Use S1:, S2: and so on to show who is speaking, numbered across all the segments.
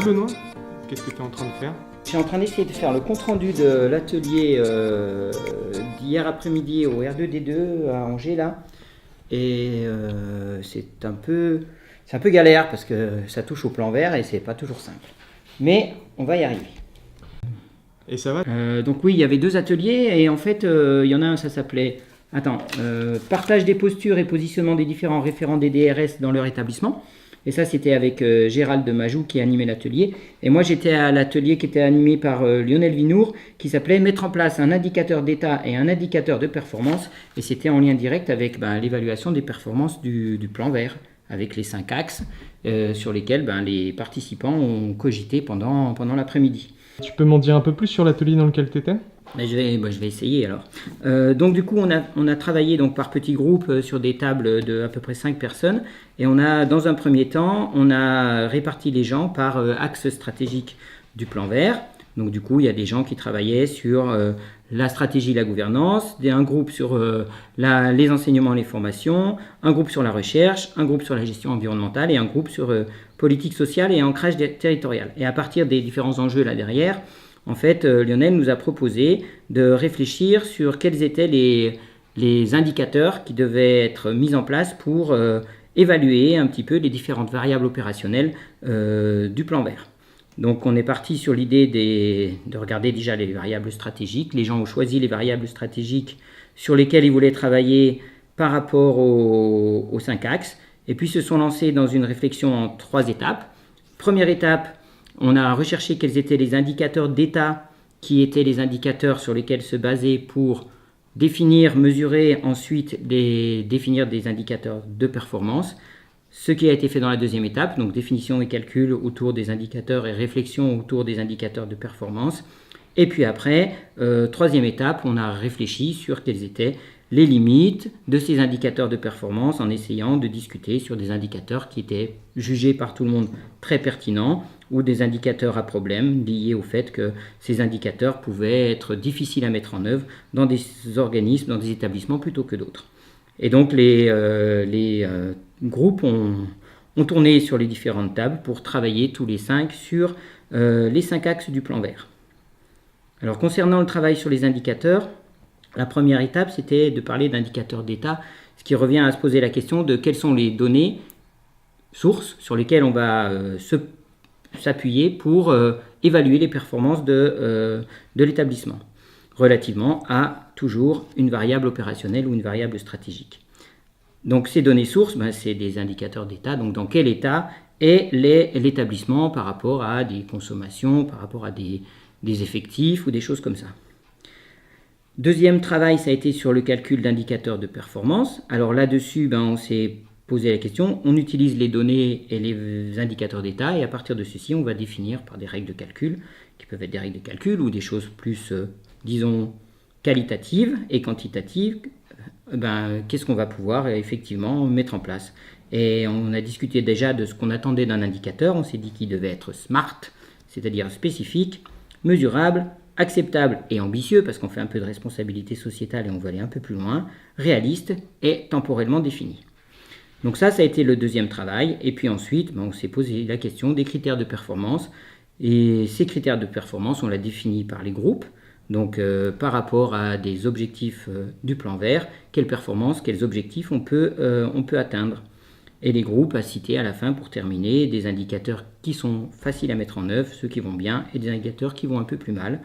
S1: Benoît, qu'est-ce que tu es en train de faire?
S2: Je suis en train d'essayer de faire le compte-rendu de l'atelier d'hier après-midi au R2D2 à Angers là. Et c'est un peu galère parce que ça touche au plan vert et c'est pas toujours simple. Mais on va y arriver.
S1: Et ça va?
S2: Donc oui, il y avait 2 ateliers et en fait, il y en a un, ça s'appelait partage des postures et positionnement des différents référents des DRS dans leur établissement. Et ça, c'était avec Gérald de Majou qui animait l'atelier. Et moi, j'étais à l'atelier qui était animé par Lionel Vinour, qui s'appelait « Mettre en place un indicateur d'état et un indicateur de performance ». Et c'était en lien direct avec l'évaluation des performances du plan vert, avec les 5 axes sur lesquels les participants ont cogité pendant l'après-midi.
S1: Tu peux m'en dire un peu plus sur l'atelier dans lequel tu étais?
S2: Je vais essayer alors. Donc du coup, on a travaillé donc par petits groupes sur des tables de à peu près 5 personnes. Et on a, dans un premier temps, on a réparti les gens par axe stratégique du plan vert. Donc du coup, il y a des gens qui travaillaient sur la stratégie, la gouvernance, un groupe sur les enseignements et les formations, un groupe sur la recherche, un groupe sur la gestion environnementale et un groupe sur politique sociale et ancrage territorial. Et à partir des différents enjeux là derrière, en fait, Lionel nous a proposé de réfléchir sur quels étaient les indicateurs qui devaient être mis en place pour évaluer un petit peu les différentes variables opérationnelles du plan vert. Donc on est parti sur l'idée de regarder déjà les variables stratégiques. Les gens ont choisi les variables stratégiques sur lesquelles ils voulaient travailler par rapport aux 5 axes. Et puis se sont lancés dans une réflexion en 3 étapes. Première étape, on a recherché quels étaient les indicateurs d'état qui étaient les indicateurs sur lesquels se baser pour définir, mesurer, ensuite définir des indicateurs de performance. Ce qui a été fait dans la deuxième étape, donc définition et calcul autour des indicateurs et réflexion autour des indicateurs de performance. Et puis après, troisième étape, on a réfléchi sur quelles étaient les limites de ces indicateurs de performance en essayant de discuter sur des indicateurs qui étaient jugés par tout le monde très pertinents ou des indicateurs à problème liés au fait que ces indicateurs pouvaient être difficiles à mettre en œuvre dans des organismes, dans des établissements plutôt que d'autres. Et donc les groupes ont tourné sur les différentes tables pour travailler tous les 5 sur les 5 axes du plan vert. Alors concernant le travail sur les indicateurs, la première étape c'était de parler d'indicateurs d'état, ce qui revient à se poser la question de quelles sont les données sources sur lesquelles on va s'appuyer pour évaluer les performances de l'établissement, relativement à toujours une variable opérationnelle ou une variable stratégique. Donc ces données sources, c'est des indicateurs d'état, donc dans quel état est l'établissement par rapport à des consommations, par rapport à des effectifs ou des choses comme ça. Deuxième travail, ça a été sur le calcul d'indicateurs de performance. Alors là-dessus, on s'est posé la question, on utilise les données et les indicateurs d'état et à partir de ceci, on va définir par des règles de calcul, qui peuvent être des règles de calcul ou des choses plus, disons, qualitatives et quantitatives, qu'est-ce qu'on va pouvoir effectivement mettre en place. Et on a discuté déjà de ce qu'on attendait d'un indicateur, on s'est dit qu'il devait être SMART, c'est-à-dire spécifique, mesurable, acceptable et ambitieux, parce qu'on fait un peu de responsabilité sociétale et on veut aller un peu plus loin, réaliste et temporellement défini. Donc ça a été le deuxième travail. Et puis ensuite, on s'est posé la question des critères de performance. Et ces critères de performance, on l'a défini par les groupes. Donc par rapport à des objectifs du plan vert, quelles performances, quels objectifs on peut atteindre. Et les groupes a cité à la fin, pour terminer, des indicateurs qui sont faciles à mettre en œuvre, ceux qui vont bien, et des indicateurs qui vont un peu plus mal.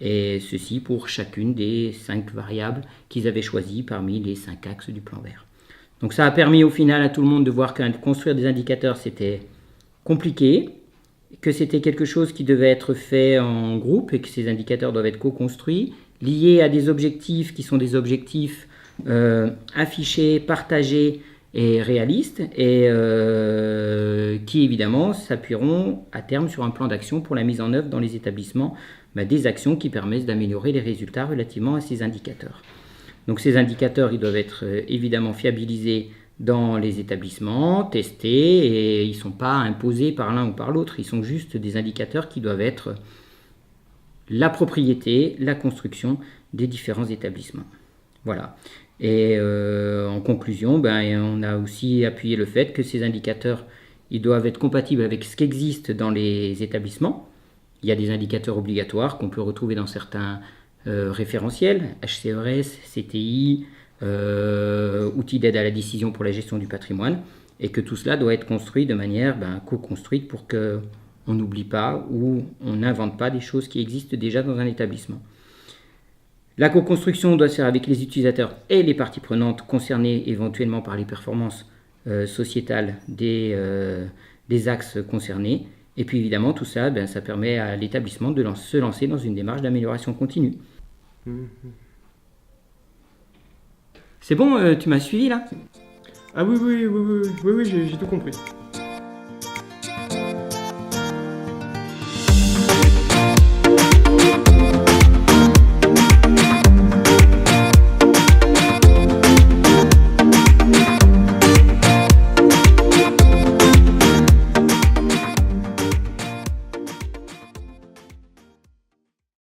S2: Et ceci pour chacune des 5 variables qu'ils avaient choisies parmi les 5 axes du plan vert. Donc ça a permis au final à tout le monde de voir que construire des indicateurs c'était compliqué, que c'était quelque chose qui devait être fait en groupe et que ces indicateurs doivent être co-construits, liés à des objectifs qui sont des objectifs affichés, partagés et réalistes et qui évidemment s'appuieront à terme sur un plan d'action pour la mise en œuvre dans les établissements des actions qui permettent d'améliorer les résultats relativement à ces indicateurs. Donc ces indicateurs, ils doivent être évidemment fiabilisés dans les établissements, testés, et ils ne sont pas imposés par l'un ou par l'autre, ils sont juste des indicateurs qui doivent être la propriété, la construction des différents établissements. Voilà. Et en conclusion, on a aussi appuyé le fait que ces indicateurs, ils doivent être compatibles avec ce qui existe dans les établissements. Il y a des indicateurs obligatoires qu'on peut retrouver dans certains référentiels, HCRS, CTI, outils d'aide à la décision pour la gestion du patrimoine, et que tout cela doit être construit de manière co-construite pour qu'on n'oublie pas ou on n'invente pas des choses qui existent déjà dans un établissement. La co-construction doit se faire avec les utilisateurs et les parties prenantes concernées éventuellement par les performances sociétales des axes concernés. Et puis évidemment, tout ça, ça permet à l'établissement de se lancer dans une démarche d'amélioration continue. C'est bon, tu m'as suivi là?
S1: Ah oui, j'ai tout compris.